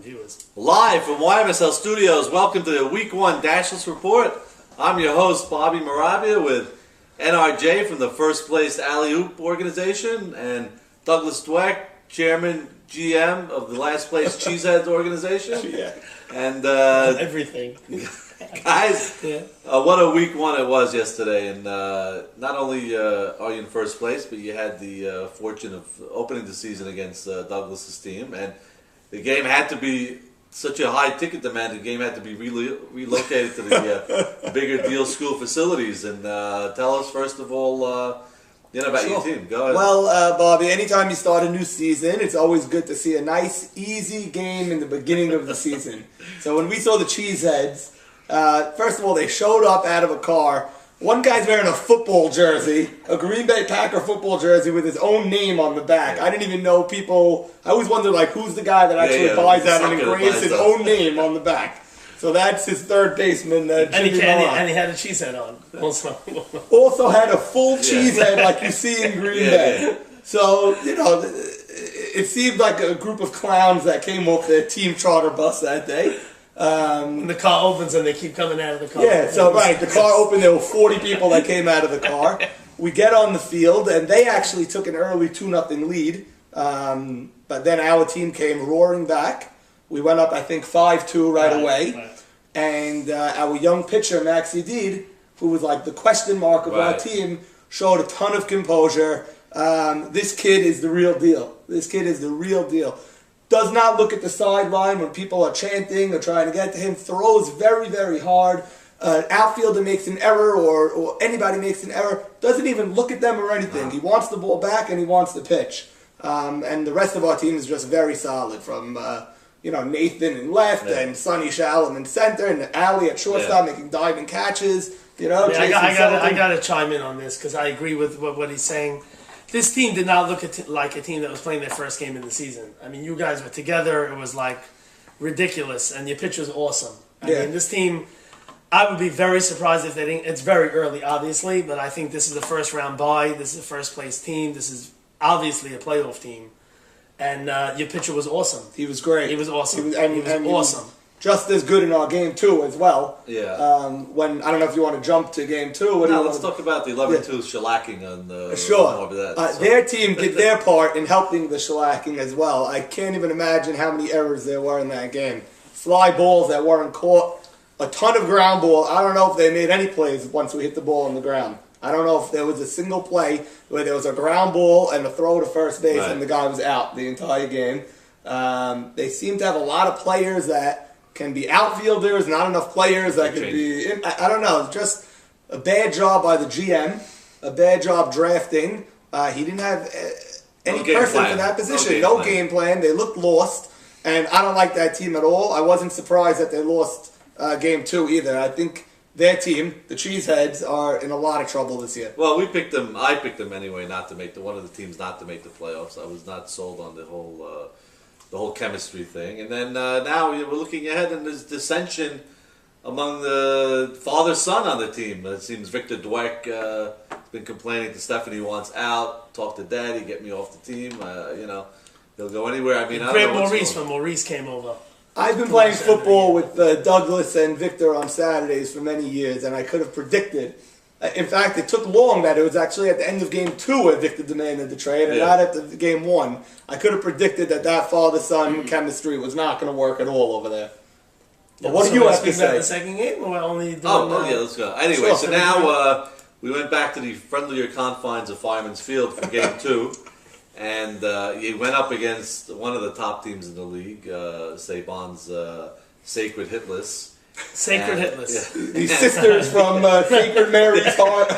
Viewers. Live from YMSL Studios, welcome to the Week 1 Dashless Report. I'm your host, Bobby Moravia, with NRJ from the First Place Alley Oop organization, and Douglas Dweck, Chairman, GM of the Last Place Cheeseheads organization. Yeah. And everything. Guys, Yeah. What a Week 1 it was yesterday. And not only are you in first place, but you had the fortune of opening the season against Douglas's team. And the game had to be such a high ticket demand. The game had to be relocated to the bigger deal school facilities. And tell us first of all, about your team. Go ahead. Well, Bobby, anytime you start a new season, it's always good to see a nice, easy game in the beginning of the season. So when we saw the Cheeseheads, first of all, they showed up out of a car. One guy's wearing a football jersey, a Green Bay Packer football jersey with his own name on the back. I didn't even know people. I always wondered, who's the guy that actually buys that and engraves his own name on the back. So that's his third baseman. And he had a cheesehead on. Also had a full cheesehead like you see in Green Bay. So, it seemed like a group of clowns that came off their team charter bus that day. When the car opens and they keep coming out of the car. Yeah, so right, the car opened, there were 40 people that came out of the car. We get on the field, and they actually took an early 2-0 lead. But then our team came roaring back. We went up, I think, 5-2 right away. Right. And our young pitcher, Max Yedid, who was like the question mark of our team, showed a ton of composure. This kid is the real deal. Does not look at the sideline when people are chanting or trying to get to him. Throws very, very hard. Outfielder makes an error or anybody makes an error. Doesn't even look at them or anything. He wants the ball back and he wants to pitch. And the rest of our team is just very solid from, Nathan in left and Sonny Shalom in center and Ali at shortstop making diving catches. I got to chime in on this because I agree with what he's saying. This team did not look like a team that was playing their first game in the season. I mean, you guys were together. It was ridiculous, and your pitch was awesome. I mean, this team, I would be very surprised if they didn't. It's very early, obviously, but I think this is the first round bye. This is a first place team. This is obviously a playoff team. And your pitcher was awesome. He was great. He was awesome. He was awesome. Just as good in our game 2 as well. Yeah. When I don't know if you want to jump to game 2. Let's talk about the 11-2 shellacking on the. Sure. Their team did their part in helping the shellacking as well. I can't even imagine how many errors there were in that game. Fly balls that weren't caught, a ton of ground ball. I don't know if they made any plays once we hit the ball on the ground. I don't know if there was a single play where there was a ground ball and a throw to first base and the guy was out the entire game. They seem to have a lot of players that can be outfielders, not enough players that could be. I don't know. Just a bad job by the GM, a bad job drafting. He didn't have any person for that position. No game plan. They looked lost, and I don't like that team at all. I wasn't surprised that they lost game 2 either. I think their team, the Cheeseheads, are in a lot of trouble this year. Well, we picked them. I picked them anyway, not to make one of the teams not to make the playoffs. I was not sold on the whole chemistry thing. And then now we're looking ahead, and there's dissension among the father-son on the team. It seems Victor Dweck has been complaining to Stephanie he wants out. Talk to Daddy, get me off the team. He'll go anywhere. I mean, I don't know Maurice when Maurice came over. I've been playing football with Douglas and Victor on Saturdays for many years, and I could have predicted. In fact, it took long that it was actually at the end of game 2 where Victor demanded the trade, and not at the game 1. I could have predicted that father-son chemistry was not going to work at all over there. But what do you have to say? About the second game, or only? Let's go. Anyway, so now we went back to the friendlier confines of Fireman's Field for game 2, and he went up against one of the top teams in the league, Saban's Sacred Hitless. Sacred Hitless. Yeah. These sisters from Sacred Mary's Heart.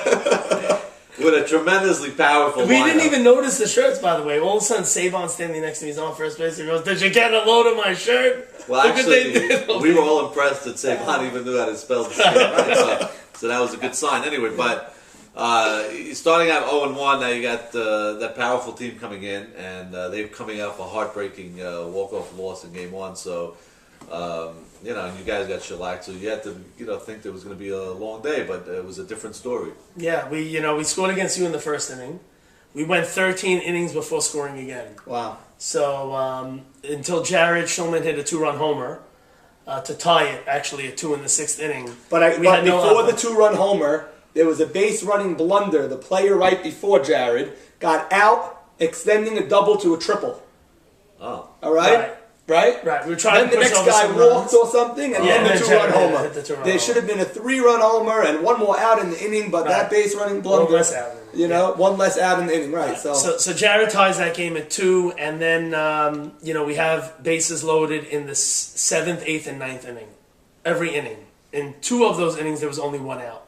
With a tremendously powerful We didn't even notice the shirts, by the way. All of a sudden, Saban's standing next to me. He's on first base. He goes, "Did you get a load of my shirt?" Well, actually, we were all impressed that Saban even knew how to spell the right? So that was a good sign. Anyway, but starting out 0-1, now you got that powerful team coming in, and they're coming off a heartbreaking walk-off loss in game 1. So, you guys got shellacked, so you had to, think there was going to be a long day, but it was a different story. Yeah, we scored against you in the first inning. We went 13 innings before scoring again. Wow. So until Jared Schulman hit a 2-run homer to tie it, actually at 2 in the 6th inning. But we had no before the offense. 2-run homer, there was a base running blunder. The player right before Jared got out, extending a double to a triple. Oh. All right? Right? Right. We were trying Then to the push next over guy some walked runs. or something, and Yeah, then the and then 2-run Jared homer. hit the 2-run There homer. should have been a 3-run homer and one more out in the inning, but that Right. base running blunder, One less out in the inning, one less out in the inning, right? So Jared ties that game at 2, and then we have bases loaded in the 7th, 8th, and 9th inning. Every inning. In 2 of those innings, there was only 1 out.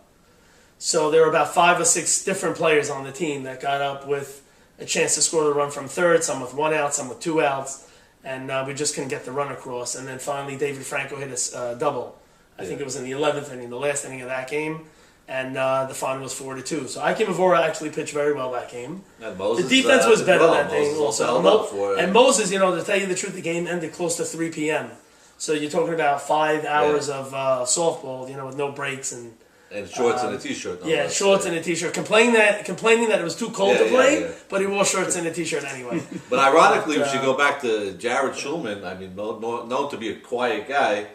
So there were about 5 or 6 different players on the team that got up with a chance to score the run from third, some with 1 out, some with 2 outs, and we just couldn't get the run across. And then finally, David Franco hit a double. I think it was in the 11th inning, the last inning of that game, and the final was 4-2. So Ike Mavora actually pitched very well that game. And Moses, The defense was did better well. that day Moses also also. held up for it. And Moses, to tell you the truth, the game ended close to 3 p.m. So you're talking about 5 hours of softball, with no breaks and shorts and a t-shirt. yeah, shorts and a t-shirt. Complaining that it was too cold to Yeah, play, yeah. but he wore shorts and a t-shirt anyway. But ironically, But, we should go back to Jared Schulman. I mean, known to be a quiet guy,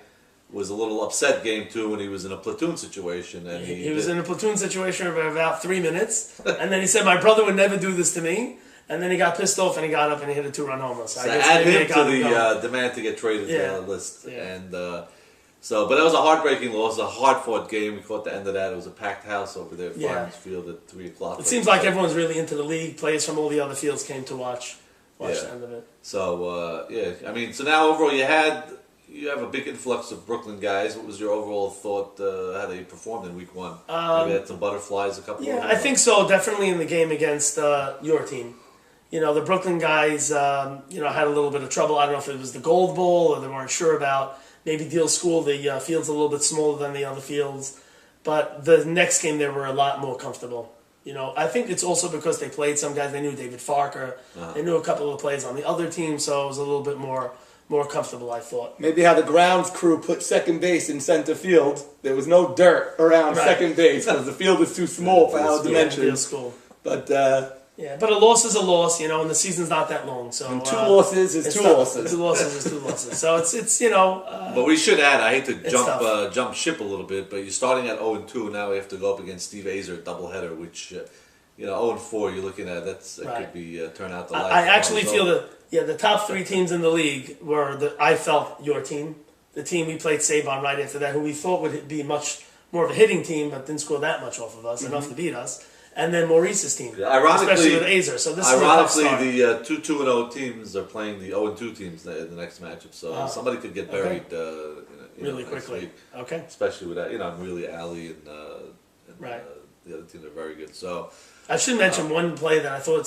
was a little upset game 2 when he was in a platoon situation, and He was in a platoon situation for about 3 minutes, and then he said, "My brother would never do this to me." And then he got pissed off and he got up and he hit a 2-run homer. So I guess add maybe him it to got him the going. demand to get traded Yeah. list, Yeah. and but that was a heartbreaking loss, a hard-fought game. We caught the end of that. It was a packed house over there at Yeah. Farmers Field at 3:00. It seems like everyone's really into the league. Players from all the other fields came to watch Yeah. the end of it. So I mean, so now overall you have a big influx of Brooklyn guys. What was your overall thought? How they performed in Week 1? Maybe had some butterflies, a couple. Yeah, of them. I think so. Definitely in the game against your team. The Brooklyn guys, had a little bit of trouble. I don't know if it was the Gold Bowl or they weren't sure about. Maybe Deal School, the field's a little bit smaller than the other fields. But the next game, they were a lot more comfortable. I think it's also because they played some guys. They knew David Farker. They knew a couple of players on the other team, so it was a little bit more comfortable, I thought. Maybe how the grounds crew put second base in center field. There was no dirt around Right. second base because the field is too small for our Deal dimensions. School. But Yeah, but a loss is a loss, and the season's not that long. So and 2 losses is it's 2 tough. losses. 2 losses is 2 losses. So it's But we should add. I hate to tough. jump ship a little bit, but you're starting at 0-2. Now we have to go up against Steve Azer doubleheader, which 0-4. You're looking at that Right. could be turn out the life. I actually feel that the top 3 teams in the league were I felt your team, the team we played Saban right after that, who we thought would be much more of a hitting team, but didn't score that much off of us, enough to beat us. And then Maurice's team, Ironically, especially with Azer. So this is a tough start. the 2-2-0 teams are playing the 0-2 teams in the next matchup. So somebody could get buried really next quickly. week, Okay, especially with that. really Ali and Right. the other teams are very good. So I should mention one play that I thought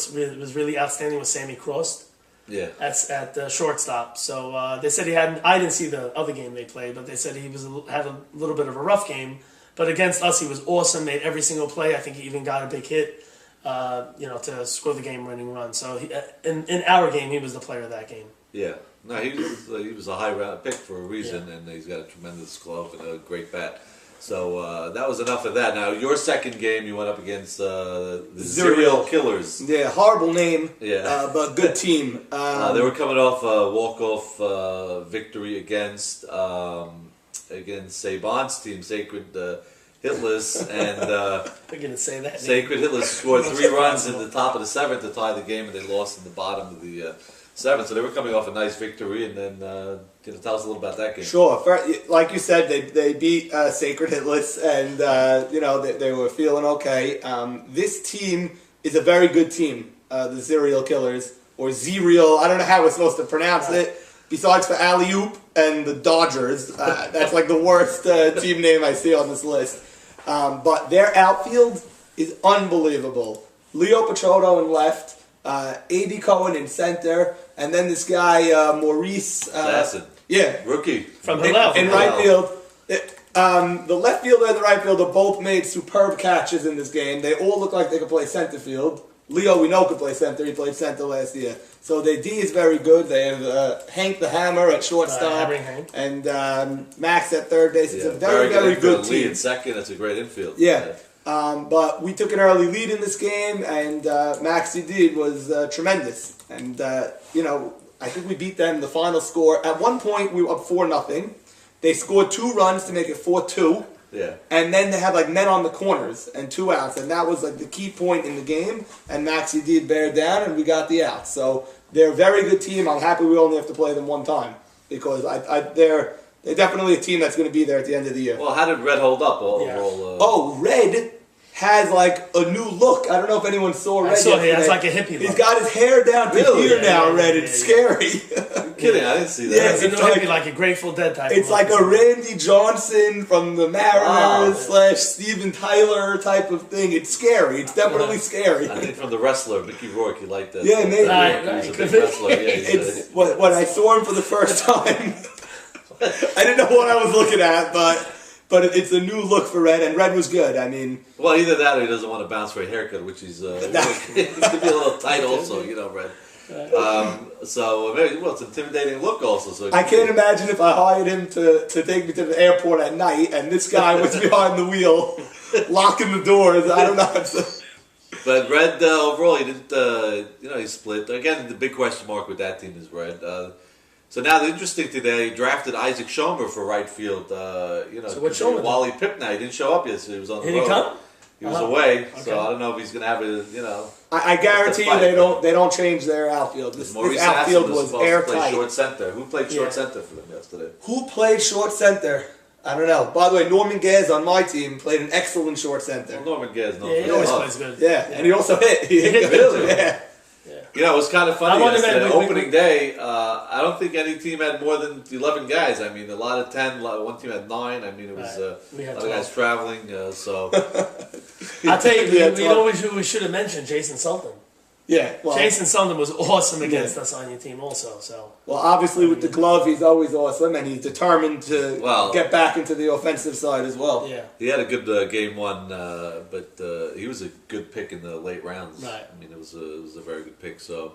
was really outstanding was Sammy Cross. yeah. That's at the shortstop. So they said he hadn't. I didn't see the other game they played, but they said he had a little bit of a rough game. But against us, he was awesome. Made every single play. I think he even got a big hit, to score the game-winning run. So in our game, he was the player of that game. Yeah, no, he was a high round pick for a reason, and he's got a tremendous glove and a great bat. So that was enough of that. Now your second game, you went up against the Serial Killers. Yeah, horrible name. Yeah. But good team. They were coming off a walk-off victory against Saban's team, Sacred Hitless, and We're gonna say that. Sacred Hitless scored 3 runs in the top of the 7th to tie the game, and they lost in the bottom of the 7th. So they were coming off a nice victory, and then tell us a little about that game. Sure. Like you said, they beat Sacred Hitless, and they were feeling okay. This team is a very good team, the Serial Killers, or Zerial. I don't know how we're supposed to pronounce it. Besides for Alley Oop and the Dodgers, that's like the worst team name I see on this list. But their outfield is unbelievable. Leo Petrotto in left, A.D. Cohen in center, and then this guy Maurice. Assassin. Yeah, Rookie. From Hillel. in right field. The left fielder and the right fielder both made superb catches in this game. They all look like they could play center field. Leo, we know, could play center. He played center last year. So their D is very good. They have Hank the Hammer at shortstop Hammering Hank. and Max at third base. It's a very, very good infield. Lee team. in second. It's a great infield. Yeah. But we took an early lead in this game, and Maxi Deed was tremendous. And, I think we beat them. The final score, at one point, we were up 4-0. They scored 2 runs to make it 4-2. Yeah. And then they had men on the corners and 2 outs, and that was the key point in the game. And Maxi did bear down, and we got the out. So they're a very good team. I'm happy we only have to play them one time because they're definitely a team that's going to be there at the end of the year. Well, how did Red hold up overall? Red has a new look. I don't know if anyone saw Red. He yesterday. has a hippie look. He's got his hair down to here now. Red. It's scary. I'm kidding. I didn't see that. Yeah, It's a hippie, like a Grateful Dead type. It's of like look. a Randy Johnson from the Mariners / Steven Tyler type of thing. It's scary. It's definitely scary. I think from the wrestler Mickey Rourke, you like that. Yeah, maybe. He was a big wrestler. Yeah, It's when I saw him for the first time. I didn't know what I was looking at, but it's a new look for Red, and Red was good. I mean, well, either that or he doesn't want to bounce for a haircut, which is it could be a little tight, also. Red. So maybe it's an intimidating look, also. So I can't imagine if I hired him to take me to the airport at night, and this guy was behind the wheel, locking the doors. I don't know. But Red overall, he didn't. He split again. The big question mark with that team is Red. So now the interesting thing, they drafted Isaac Schomer for right field. So what's Schomer? Wally Pipna, he didn't show up yet, so he was on the road. Did he come? He was away, Okay. so I don't know if he's going to have I guarantee you they don't change their outfield. This outfield was airtight. Short center. Who played short center for them yesterday? Who played short center? I don't know. By the way, Norman Gaz on my team played an excellent short center. Well, Norman Gaz, He always plays good. Yeah, and he also hit. He hit Really? Yeah. It was kind of funny. I Opening day, I don't think any team had more than 11 guys. I mean, a lot of 10. One team had 9. I mean, it was We had a lot of guys traveling. So I'll tell you, we should have mentioned Jason Sultan. Yeah. Well, Jason Sultan was awesome against us on your team, also. So. Well, obviously with the glove, he's always awesome, and he's determined to get back into the offensive side as well. Yeah. he had a good game 1, but he was a good pick in the late rounds. Right. I mean, it was a very good pick. So,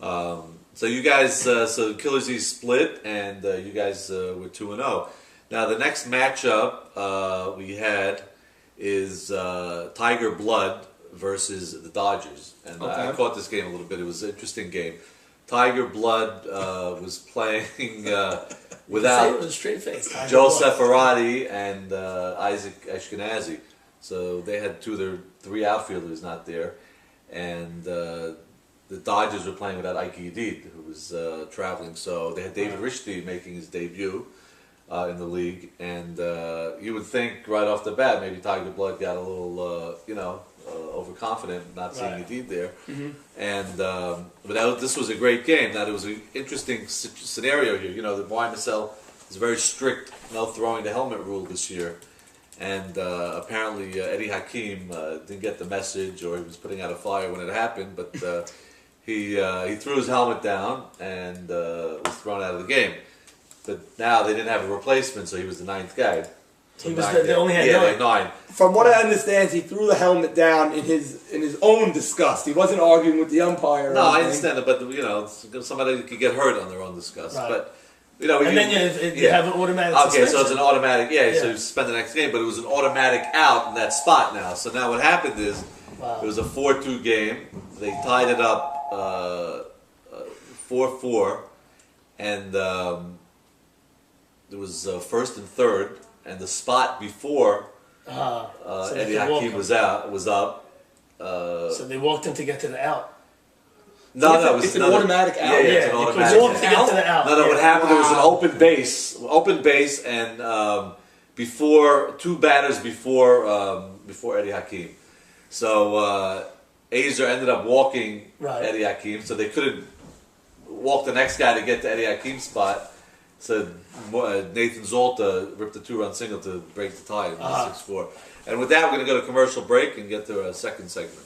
so you guys, so Killer Z split, and you guys were 2-0. Now the next matchup we had is Tiger Blood versus the Dodgers, and I caught this game a little bit. It was an interesting game. Tiger Blood was playing without It was a straight face. Joe Seferati and Isaac Ashkenazi. So they had 2 of their 3 outfielders not there, and the Dodgers were playing without Ike Edid, who was traveling. So they had David Richty making his debut in the league, and you would think right off the bat maybe Tiger Blood got a little, overconfident, not seeing Edid there. Mm-hmm. And but this was a great game. Now there was an interesting scenario here. The YMSL is very strict, no throwing the helmet rule this year, and apparently Eddie Hakeem didn't get the message, or he was putting out a fire when it happened. But he threw his helmet down and was thrown out of the game. But now they didn't have a replacement, so he was the 9th guy. He was they only had 9. From what I understand, he threw the helmet down in his own disgust. He wasn't arguing with the umpire. No, I understand that, but somebody could get hurt on their own disgust. Right. But and then you have an automatic Okay, suspension. so it's an automatic, so you suspend the next game, but it was an automatic out in that spot now. So now what happened is, it was a 4-2 game. They tied it up 4-4, and there was first and third, and the spot before so Eddie Hakeem was up. So they walked him to get to the out. No, it's an automatic out. Yeah, it's an automatic walk to get to the out. No, what happened? There was an open base, and before 2 batters before Eddie Hakeem. So Azer ended up walking Eddie Hakeem, so they couldn't walk the next guy to get to Eddie Hakeem's spot. So Nathan Zolta ripped a 2-run single to break the tie. It was 6-4. And with that, we're going to go to commercial break and get to our second segment.